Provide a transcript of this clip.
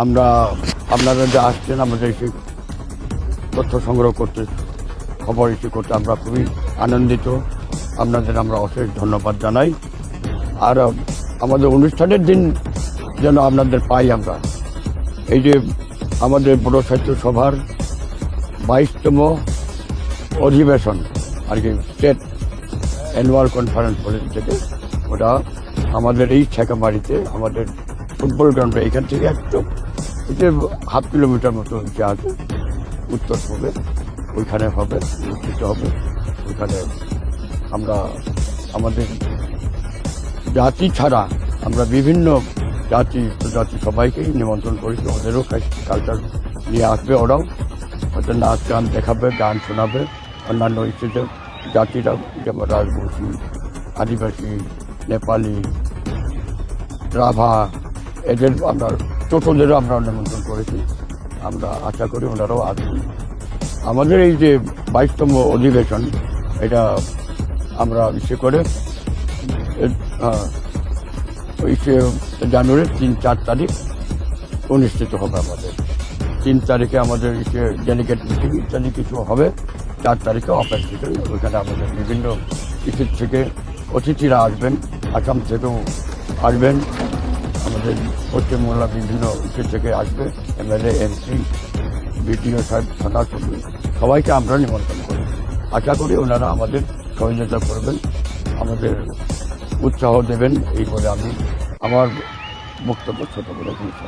আমরা আপনারা যে আসছেন আমাদের এসে তথ্য সংগ্রহ করতে, খবর ইস্যু করতে আমরা খুবই আনন্দিত। আপনাদের আমরা অশেষ ধন্যবাদ জানাই। আর আমাদের অনুষ্ঠানের দিন যেন আপনাদের পাই আমরা। এই যে আমাদের বড় সাহিত্য সভার 22তম অধিবেশন আর কি, স্টেট অ্যানুয়াল কনফারেন্স থেকে, ওটা আমাদের এই ছেকামারিতে আমাদের ফুটবল গ্রাউন্ডে এখান থেকে একটু হাফ কিলোমিটার মতো যে আছে উত্তর পূর্বে, ওইখানে হবে, অনুষ্ঠিত হবে। ওইখানে আমরা আমাদের জাতি ছাড়া আমরা বিভিন্ন জাতি প্রজাতি সবাইকেই নিমন্ত্রণ করেছি। ওদেরও কালচার নিয়ে আসবে, ওরাও হয়তো নাচ গান দেখাবে, গান শোনাবে। অন্যান্য ইস্যুতে জাতিরা যেমন রাজবংশী, আদিবাসী, নেপালি, রাভা, এদের আমরা টোটোদেরও আমরা নিমন্ত্রণ করেছি। আমরা আশা করি ওনারাও আসবেন। আমাদের এই যে 22তম অধিবেশন, এটা আমরা ইসে করে জানুয়ারির 3-4 তারিখ অনুষ্ঠিত হবে। আমাদের 3 তারিখে আমাদের ডেলিগেট মিটিং ইত্যাদি কিছু হবে। 4 তারিখে অপেক্ষিত, ওইখানে আমাদের বিভিন্ন কিছু থেকে অতিথিরা আসবেন, আসাম থেকেও আসবেন, আমাদের পশ্চিমবাংলা বিভিন্ন ইস্যু থেকে আসবে, এমএলএ, এমপি, বিডিও সাহেব, থানা কর্মী, সবাইকে আমরা নিমন্ত্রণ করি। আশা করি ওনারা আমাদের সহযোগিতা করবেন, আমাদের উৎসাহ দেবেন। এই বলে আমি আমার বক্তব্য ছোট করে দিয়েছি।